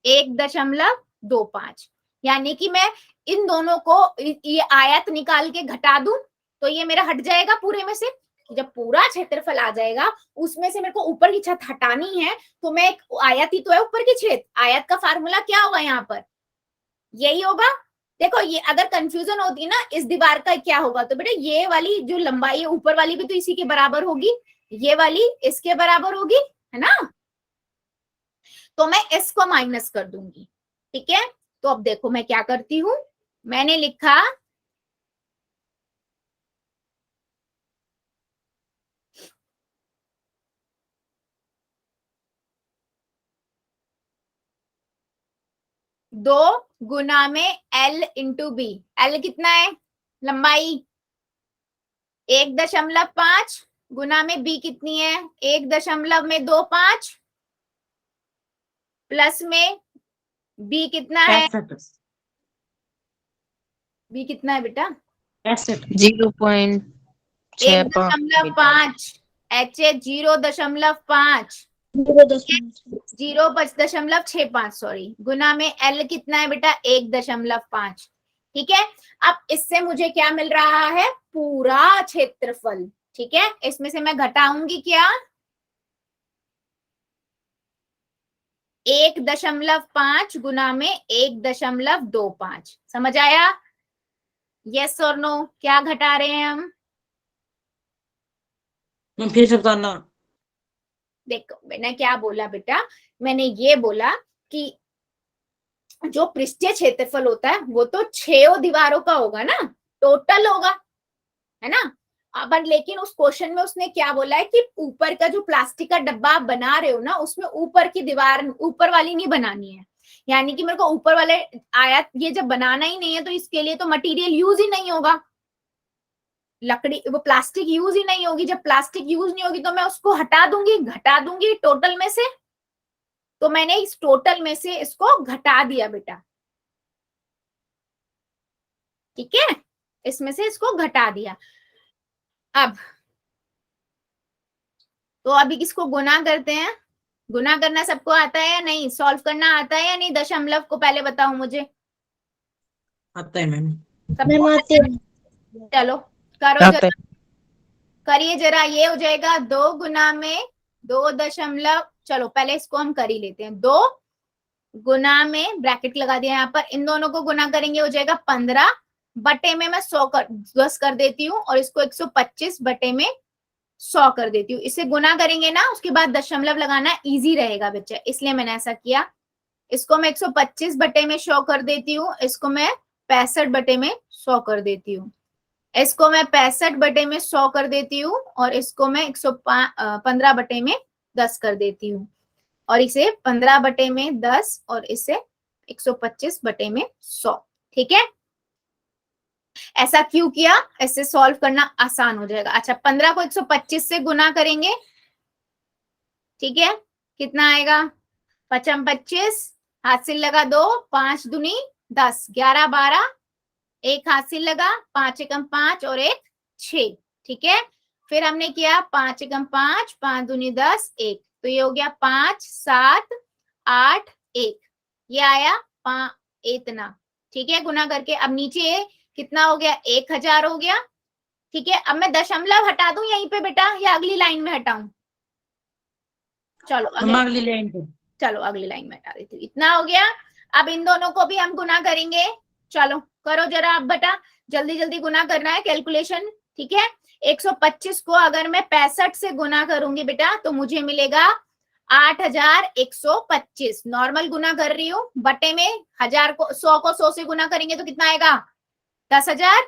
1.25, यानी कि मैं इन दोनों को ये आयत निकाल के घटा दूं तो ये मेरा हट जाएगा पूरे में से। जब पूरा क्षेत्रफल आ जाएगा उसमें से मेरे को ऊपर की छत हटानी है, तो मैं एक आयत ही तो है ऊपर की छत, आयत का फार्मूला क्या होगा यहाँ पर, यही होगा देखो ये अगर कंफ्यूजन होती ना इस दीवार का क्या होगा, तो बेटा ये वाली जो लंबाई है ऊपर वाली भी तो इसी के बराबर होगी, ये वाली इसके बराबर होगी, है ना। तो मैं इसको माइनस कर दूंगी, ठीक है। तो अब देखो मैं क्या करती हूं, मैंने लिखा दो गुना में L इंटू बी। L कितना है लंबाई 1.5 गुना में B कितनी है 1.25 प्लस में B कितना है, 65 B कितना है बेटा 65 0.65 1.5 H 0.5 0.65 सॉरी गुना में L कितना है बेटा 1.5, ठीक है। अब इससे मुझे क्या मिल रहा है पूरा क्षेत्रफल, ठीक है। इसमें से मैं घटाऊंगी क्या 1.5 गुना में 1.25, समझ आया, यस और नो, क्या घटा रहे हैं हम। मैं फिर से बताना। देखो मैंने क्या बोला बेटा, मैंने ये बोला कि जो पृष्ठीय क्षेत्रफल होता है वो तो 6 दीवारों का होगा ना, टोटल होगा, है ना। अब लेकिन उस क्वेश्चन में उसने क्या बोला है कि ऊपर का जो प्लास्टिक का डब्बा आप बना रहे हो ना उसमें ऊपर की दीवार ऊपर वाली नहीं बनानी है, यानी कि मेरे को ऊपर वाले आयत ये जब बनाना ही नहीं है तो इसके लिए तो मटेरियल यूज ही नहीं होगा, लकड़ी वो प्लास्टिक यूज ही नहीं होगी। जब प्लास्टिक यूज नहीं होगी तो मैं उसको हटा दूंगी, घटा दूंगी टोटल में से, तो मैंने इस टोटल में से इसको घटा दिया बेटा, ठीक है, इसमें से इसको घटा दिया। अब तो अभी किसको गुना करते हैं, गुना करना सबको आता है या नहीं, सॉल्व करना आता है या नहीं, दशमलव को पहले बताओ मुझे, आता है मैम। सबको आता है? चलो करो आता जरा, है। करिए जरा, ये हो जाएगा 2 गुना में 2 चलो पहले इसको हम कर ही लेते हैं, 2 गुना में ब्रैकेट लगा दिया यहाँ पर, इन दोनों को गुना करेंगे हो जाएगा 15 बटे में मैं 10 कर देती हूँ और इसको 125 बटे में 100 कर देती हूँ। इसे गुना करेंगे ना उसके बाद दशमलव लगाना इजी रहेगा बच्चा, इसलिए मैंने ऐसा किया। इसको मैं 125 बटे में 100 कर देती हूँ, इसको मैं 65 बटे में 100 कर देती हूँ, इसको मैं 65 बटे में 100 कर देती हूँ और इसको मैं 115 बटे में 10 कर देती हूँ और इसे 15 बटे में 10 और इसे 125 बटे में 100, ठीक है। ऐसा क्यों किया, ऐसे सॉल्व करना आसान हो जाएगा। अच्छा 15 को 125 से गुना करेंगे, ठीक है, कितना आएगा 5 25, हाथ से लगा 2, 5 दूनी 10, 11 12, एक हाथ से लगा 5 एकम 5 और एक 6, ठीक है। फिर हमने किया 5 एकम 5, 5 दूनी 10, 1, तो ये हो गया 5 7 8 1, ये आया इतना, ठीक है, गुना करके। अब नीचे कितना हो गया 1000 हो गया, ठीक है। अब मैं दशमलव हटा दूं यहीं पे बेटा या अगली लाइन में हटाऊं, चलो अगली लाइन पे, चलो अगली लाइन में हटा देती हूँ, इतना हो गया। अब इन दोनों को भी हम गुना करेंगे, चलो करो जरा आप बेटा, जल्दी जल्दी गुना करना है कैलकुलेशन, ठीक है। 125 को अगर मैं 65 से गुना करूंगी बेटा तो मुझे मिलेगा 8125, नॉर्मल गुना कर रही हूँ, बटे में 1000 को 100 से गुना करेंगे तो कितना आएगा 10,000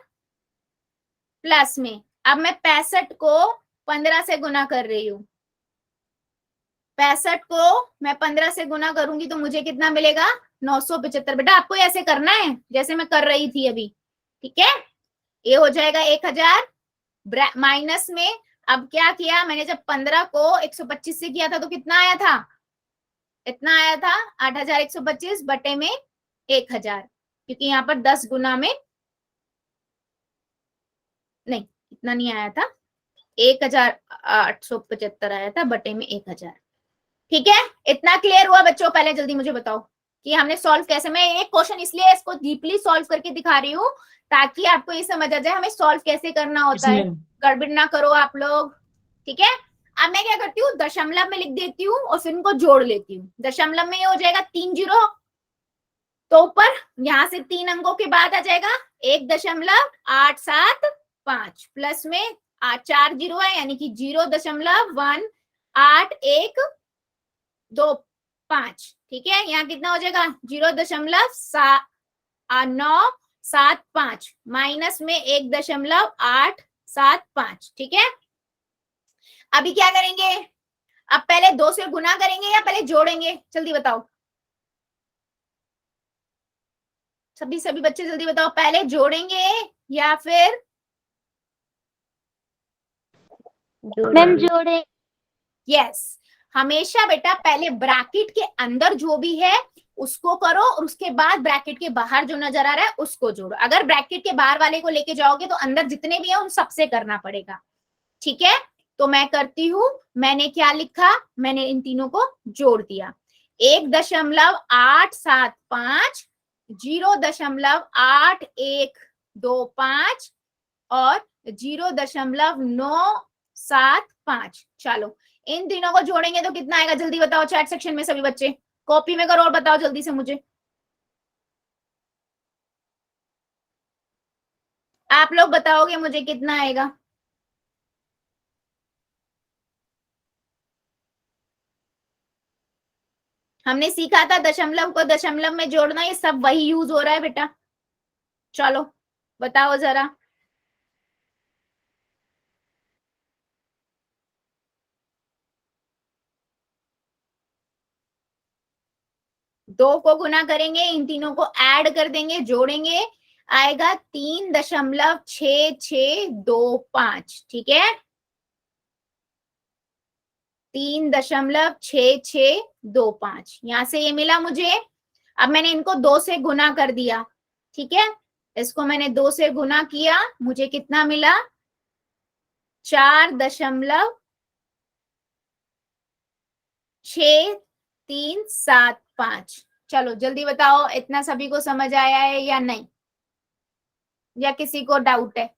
प्लस में। अब मैं 65 को 15 से गुना कर रही हूँ, 65 को मैं 15 से गुना करूंगी तो मुझे कितना मिलेगा 975। बेटा आपको ऐसे करना है जैसे मैं कर रही थी अभी, ठीक है। ये हो जाएगा 1000 माइनस में, अब क्या किया मैंने, जब 15 को 125 से किया था तो कितना आया था, इतना आया था 8125 बटे में 1000, क्योंकि यहाँ पर 10 गुना में नहीं इतना नहीं आया था, 1875 आया था बटे में 1000, ठीक है। इतना क्लियर हुआ बच्चों, पहले जल्दी मुझे बताओ कि हमने सॉल्व कैसे, मैं एक क्वेश्चन इसलिए इसको डीपली सॉल्व करके दिखा रही हूँ ताकि आपको ये समझ आ जाए हमें सॉल्व कैसे करना होता है, गड़बड़ ना करो आप लोग, ठीक है। अब मैं क्या करती हूँ दशमलव में लिख देती हूँ और फिर इनको जोड़ लेती हूँ, दशमलव में ये हो जाएगा 3 0, तो ऊपर यहाँ से 3 अंकों के बाद आ जाएगा 1.875 प्लस में 4 जीरो है यानी कि 0.1825, ठीक है। यहाँ कितना हो जाएगा 0.975 माइनस में 1.875, ठीक है। अभी क्या करेंगे, अब पहले 2 से गुना करेंगे या पहले जोड़ेंगे, जल्दी बताओ सभी बच्चे, जल्दी बताओ, पहले जोड़ेंगे या फिर मैम जोड़े। यस, हमेशा बेटा पहले ब्रैकेट के अंदर जो भी है उसको करो और उसके बाद ब्रैकेट के बाहर जो नजर आ रहा है उसको जोड़ो। अगर ब्रैकेट के बाहर वाले को लेके जाओगे तो अंदर जितने भी है उन सबसे करना पड़ेगा, ठीक है। तो मैं करती हूं, मैंने क्या लिखा, मैंने इन तीनों को जोड़ दिया। 1.875, 0.8125 और 0.975। चलो इन तीनों को जोड़ेंगे तो कितना आएगा, जल्दी बताओ चैट सेक्शन में सभी बच्चे, कॉपी में करो और बताओ जल्दी से मुझे। आप लोग बताओगे मुझे कितना आएगा। हमने सीखा था दशमलव को दशमलव में जोड़ना, ये सब वही यूज हो रहा है बेटा। चलो बताओ जरा। दो को गुना करेंगे, इन तीनों को ऐड कर देंगे, जोड़ेंगे, आएगा 3.6625, ठीक है। 3.6625 यहां से ये मिला मुझे। अब मैंने इनको 2 से गुना कर दिया, ठीक है। इसको मैंने 2 से गुना किया, मुझे कितना मिला 4.6375। चलो जल्दी बताओ, इतना सभी को समझ आया है या नहीं, या किसी को डाउट है।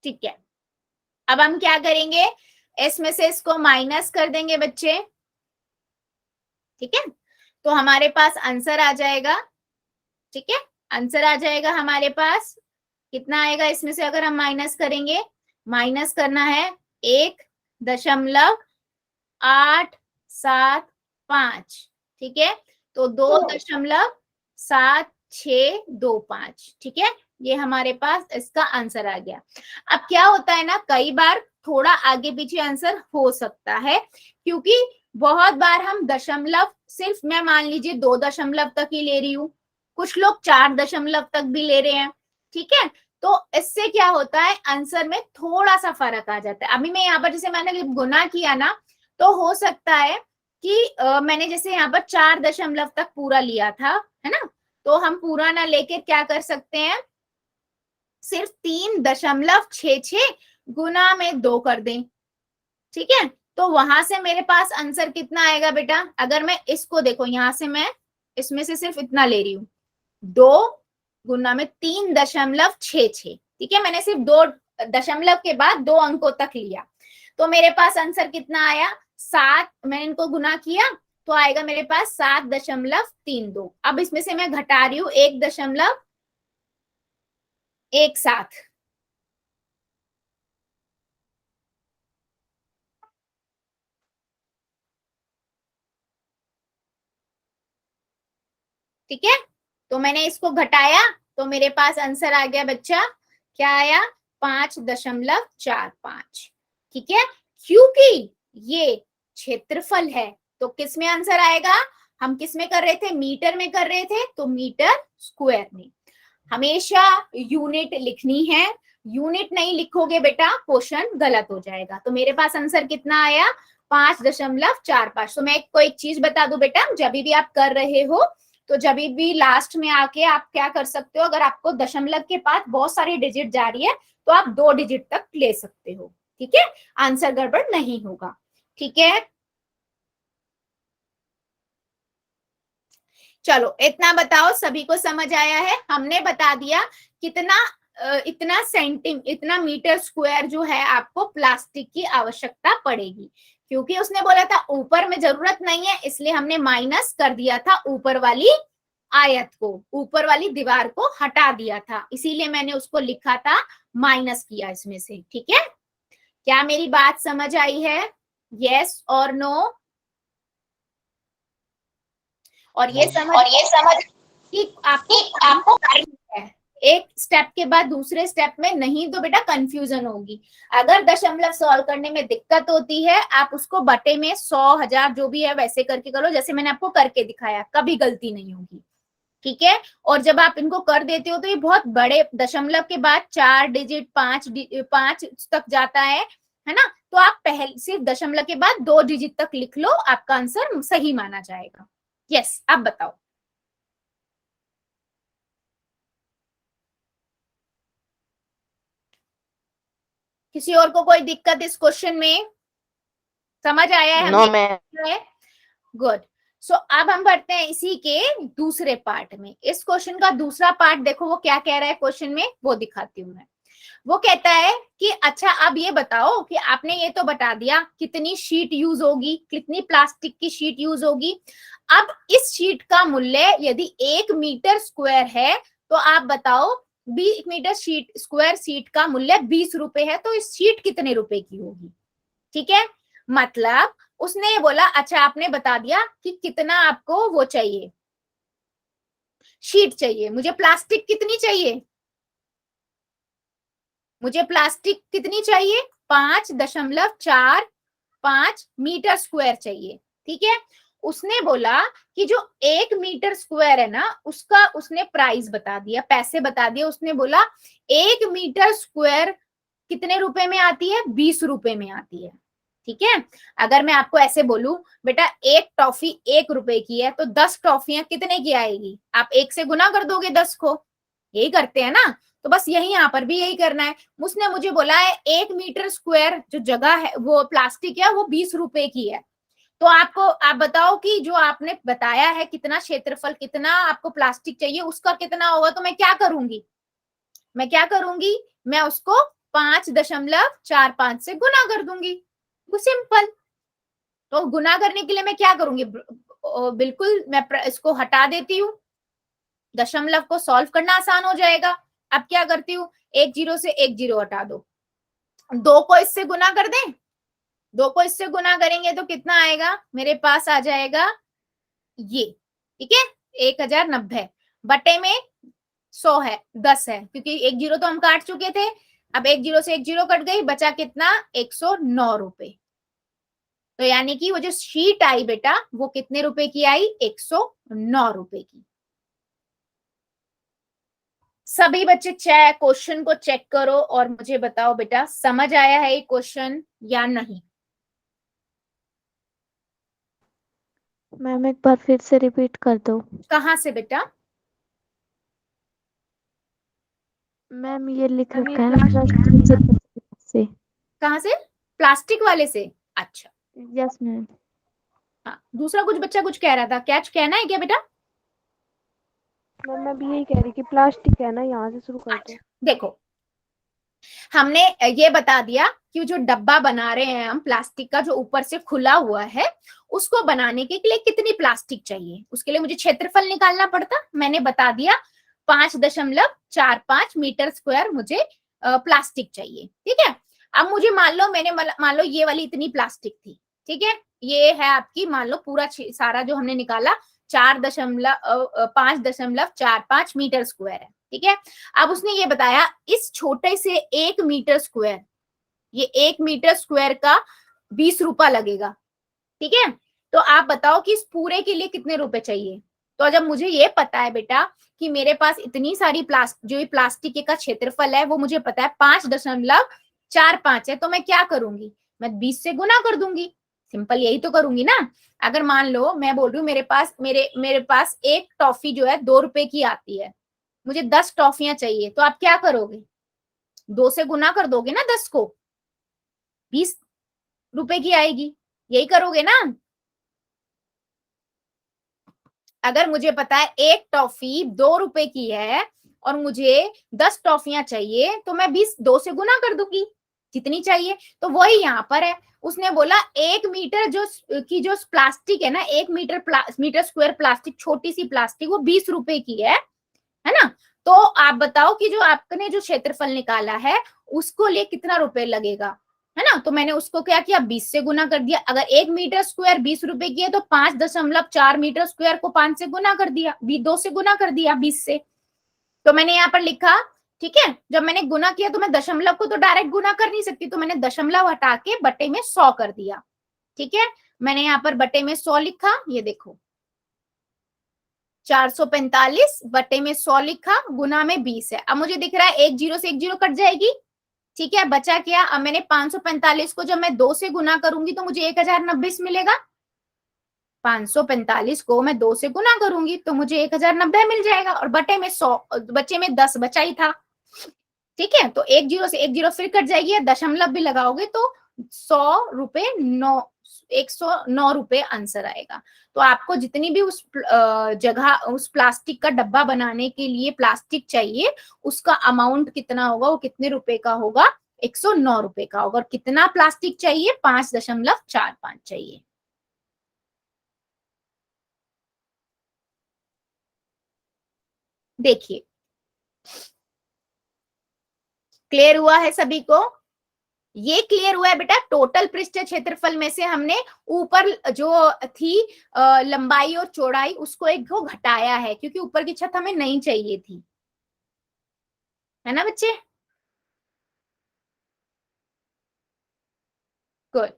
ठीक है, अब हम क्या करेंगे, इसमें से इसको माइनस कर देंगे बच्चे, ठीक है। तो हमारे पास आंसर आ जाएगा, ठीक है, आंसर आ जाएगा हमारे पास। कितना आएगा इसमें से अगर हम माइनस करेंगे, माइनस करना है 1.875, ठीक है। तो 2.7625, ठीक है, ये हमारे पास इसका आंसर आ गया। अब क्या होता है ना, कई बार थोड़ा आगे पीछे आंसर हो सकता है, क्योंकि बहुत बार हम दशमलव सिर्फ, मैं मान लीजिए 2 दशमलव तक ही ले रही हूँ, कुछ लोग 4 दशमलव तक भी ले रहे हैं, ठीक है। तो इससे क्या होता है, आंसर में थोड़ा सा फर्क आ जाता है। अभी मैं यहाँ पर जैसे मैंने गुना किया ना, तो हो सकता है कि मैंने जैसे यहाँ पर 4 दशमलव तक पूरा लिया था, है ना, तो हम पूरा ना लेकर क्या कर सकते हैं, सिर्फ 3.66 गुना में 2 कर दें, ठीक है। तो वहां से मेरे पास आंसर कितना आएगा बेटा, अगर मैं इसको देखो, यहां से मैं इसमें से सिर्फ इतना ले रही हूँ, 2 गुना में 3.66, ठीक है। मैंने सिर्फ 2 दशमलव के बाद 2 अंकों तक लिया, तो मेरे पास आंसर कितना आया 7। मैंने इनको गुना किया तो आएगा मेरे पास 7.32। अब इसमें से मैं घटा रही हूँ 1.17, ठीक है। तो मैंने इसको घटाया तो मेरे पास आंसर आ गया बच्चा, क्या आया 5.45, ठीक है। क्योंकि ये क्षेत्रफल है तो किस में आंसर आएगा, हम किस में कर रहे थे, मीटर में कर रहे थे, तो मीटर स्क्वायर में। हमेशा यूनिट लिखनी है, यूनिट नहीं लिखोगे बेटा क्वेश्चन गलत हो जाएगा। तो मेरे पास आंसर कितना आया 5.45। तो मैं एक चीज बता दूं बेटा, जब भी आप कर रहे हो तो जब भी लास्ट में आके आप क्या कर सकते हो, अगर आपको दशमलव के बाद बहुत सारी डिजिट जा रही है तो आप 2 डिजिट तक ले सकते हो। ठीक है, आंसर गड़बड़ नहीं होगा। ठीक है, चलो इतना बताओ, सभी को समझ आया है? हमने बता दिया कितना इतना मीटर स्क्वायर जो है आपको प्लास्टिक की आवश्यकता पड़ेगी, क्योंकि उसने बोला था ऊपर में जरूरत नहीं है, इसलिए हमने माइनस कर दिया था ऊपर वाली आयत को, ऊपर वाली दीवार को हटा दिया था, इसीलिए मैंने उसको लिखा था, माइनस किया इसमें से। ठीक है, क्या मेरी बात समझ आई है? यस और नो? और ये समझ कि आपको करना है एक स्टेप के बाद दूसरे स्टेप में, नहीं तो बेटा कंफ्यूजन होगी। अगर दशमलव सॉल्व करने में दिक्कत होती है, आप उसको बटे में 100, 1000 जो भी है वैसे करके करो, जैसे मैंने आपको करके दिखाया, कभी गलती नहीं होगी। ठीक है, और जब आप इनको कर देते हो तो ये बहुत बड़े दशमलव के बाद 4 डिजिट 5 तक जाता है ना, तो आप पहले सिर्फ दशमलव के बाद 2 डिजिट तक लिख लो, आपका आंसर सही माना जाएगा। यस, अब बताओ। किसी और को कोई दिक्कत इस क्वेश्चन में? समझ आया है? No ma'am. गुड। सो अब हम बढ़ते हैं इसी के दूसरे पार्ट में। इस क्वेश्चन का दूसरा पार्ट देखो, वो क्या कह रहा है क्वेश्चन में, वो दिखाती हूँ मैं। वो कहता है कि अच्छा अब ये बताओ कि आपने ये तो बता दिया कितनी शीट यूज होगी, कितनी प्लास्टिक की शीट यूज होगी। अब इस शीट का मूल्य यदि 1 मीटर स्क्वायर है तो आप बताओ 20 मीटर स्क्वायर शीट का मूल्य 20 रुपए है, तो इस शीट कितने रुपए की होगी? ठीक है, मतलब उसने ये बोला, अच्छा आपने बता दिया कि कितना आपको वो चाहिए, शीट चाहिए, मुझे प्लास्टिक कितनी चाहिए? मुझे प्लास्टिक कितनी चाहिए? 5.45 मीटर स्क्वायर चाहिए। ठीक है, उसने बोला कि जो 1 मीटर स्क्वायर है ना, उसका उसने प्राइस बता दिया, पैसे बता दिए। उसने बोला 1 मीटर स्क्वायर कितने रुपए में आती है? 20 रुपए में आती है। ठीक है, अगर मैं आपको ऐसे बोलूं बेटा एक टॉफी 1 रुपए की है, तो 10 टॉफियां कितने की आएगी? आप 1 से गुना कर दोगे 10 को, यही करते हैं ना, तो बस यही यहाँ पर भी यही करना है। उसने मुझे बोला है 1 मीटर स्क्वायर जो जगह है वो प्लास्टिक है, वो 20 रुपए की है। तो आप बताओ कि जो आपने बताया है कितना क्षेत्रफल, कितना आपको प्लास्टिक चाहिए, उसका कितना होगा? तो मैं क्या करूंगी, मैं उसको 5.45 से गुना कर दूंगी, सिंपल। तो गुना करने के लिए मैं क्या करूंगी? बिल्कुल मैं इसको हटा देती हूँ, दशमलव को सॉल्व करना आसान हो जाएगा। अब क्या करती हूँ, 1 0 से 1 0 हटा दो, 2 को इससे गुना कर दें, 2 को इससे गुना करेंगे तो कितना आएगा? मेरे पास आ जाएगा ये। ठीक है, 1090 बटे में 100 है, 10 है, क्योंकि 1 0 तो हम काट चुके थे। अब 1 0 से 1 0 कट गई, बचा कितना? 109 रुपए। तो यानी कि वो जो शीट आई बेटा वो कितने रुपए की आई? 109 रुपए की। सभी बच्चे क्वेश्चन को चेक करो और मुझे बताओ बेटा समझ आया है ये क्वेश्चन या नहीं? मैम एक बार फिर से रिपीट कर दो। कहाँ से बेटा? मैम ये लिख रखा है ना प्लास्टिक से। कहाँ से? प्लास्टिक वाले से? अच्छा, यस मैम। हाँ, दूसरा कुछ बच्चा कुछ कह रहा था, क्या कहना है क्या बेटा? मैम मैं भी यही कह रही कि प्लास्टिक है ना, यहाँ से शुरू करते हैं। देखो हमने ये बता दिया कि जो डब्बा बना रहे हैं हम प्लास्टिक का, जो ऊपर से खुला हुआ है, उसको बनाने के लिए कितनी प्लास्टिक चाहिए, उसके लिए मुझे क्षेत्रफल निकालना पड़ता। मैंने बता दिया 5.45 मीटर स्क्वायर मुझे प्लास्टिक चाहिए। ठीक है, अब मुझे मान लो ये वाली इतनी प्लास्टिक थी। ठीक है, ये है आपकी, मान लो पूरा सारा जो हमने निकाला 5.45 मीटर स्क्वायर है। ठीक है, अब उसने ये बताया इस छोटे से 1 मीटर स्क्वायर, ये 1 मीटर स्क्वायर का 20 रुपया लगेगा। ठीक है, तो आप बताओ कि इस पूरे के लिए कितने रुपए चाहिए? तो जब मुझे ये पता है बेटा कि मेरे पास इतनी सारी प्लास्टिक का क्षेत्रफल है, वो मुझे पता है 5.45 है, तो मैं क्या करूंगी? मैं 20 से गुना कर दूंगी, सिंपल यही तो करूंगी ना। अगर मान लो मैं बोल रही हूँ मेरे पास एक टॉफी जो है 2 रुपए की आती है, मुझे 10 टॉफियां चाहिए, तो आप क्या करोगे? 2 से गुना कर दोगे ना 10 को, 20 रुपए की आएगी, यही करोगे ना। अगर मुझे पता है एक टॉफी 2 रुपए की है और मुझे 10 टॉफियां चाहिए, तो मैं 20 2 से गुना कर दूंगी जितनी चाहिए। तो वही यहाँ पर है, उसने बोला 1 मीटर जो प्लास्टिक है ना, 1 मीटर स्क्वायर प्लास्टिक, छोटी सी प्लास्टिक, वो 20 रुपए की है ना। तो आप बताओ कि जो आपने जो क्षेत्रफल निकाला है उसको लिए कितना रुपए लगेगा, है ना। तो मैंने उसको क्या किया, 20 से गुना कर दिया। अगर 1 मीटर स्क्वायर 20 रुपए की है तो 5.4 मीटर स्क्वायर को 5 से गुना कर दिया, 2 से गुना कर दिया 20 से। तो मैंने यहाँ पर लिखा, ठीक है। जब मैंने गुना किया तो मैं दशमलव को तो डायरेक्ट गुना कर नहीं सकती, तो मैंने दशमलव हटा के बटे में 100 कर दिया, ठीक है। मैंने यहाँ पर बटे में 100 लिखा, ये देखो 445 बटे में 100 लिखा, गुना में 20 है। अब मुझे दिख रहा है 1 जीरो से 1 जीरो कट जाएगी, ठीक है। बचा क्या, अब मैंने 545 को जब मैं 2 से गुना करूंगी तो मुझे 1090 मिलेगा। 545 को मैं 2 से गुना करूंगी तो मुझे 1090 मिल जाएगा, और बटे में 100, बच्चे में 10 बचा ही था, ठीक है। तो 1 जीरो से 1 जीरो फिर कट जाएगी, दशमलव भी लगाओगे तो 109 रुपए आंसर आएगा। तो आपको जितनी भी उस जगह उस प्लास्टिक का डब्बा बनाने के लिए प्लास्टिक चाहिए, उसका अमाउंट कितना होगा, वो कितने रुपए का होगा, 109 रुपए का होगा। और कितना प्लास्टिक चाहिए, 5.45 चाहिए। देखिए क्लियर हुआ है सभी को? ये क्लियर हुआ है बेटा। टोटल पृष्ठीय क्षेत्रफल में से हमने ऊपर जो थी लंबाई और चौड़ाई, उसको एक को घटाया है, क्योंकि ऊपर की छत हमें नहीं चाहिए थी, है ना बच्चे। गुड।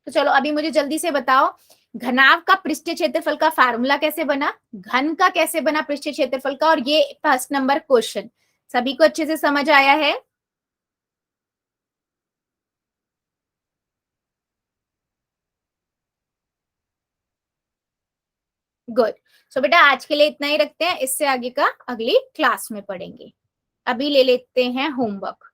तो चलो अभी मुझे जल्दी से बताओ, घनाभ का पृष्ठीय क्षेत्रफल का फार्मूला कैसे बना, घन का कैसे बना पृष्ठीय क्षेत्रफल का, और ये फर्स्ट नंबर क्वेश्चन सभी को अच्छे से समझ आया है? गुड। सो बेटा आज के लिए इतना ही रखते हैं, इससे आगे का अगली क्लास में पढ़ेंगे। अभी ले लेते हैं होमवर्क।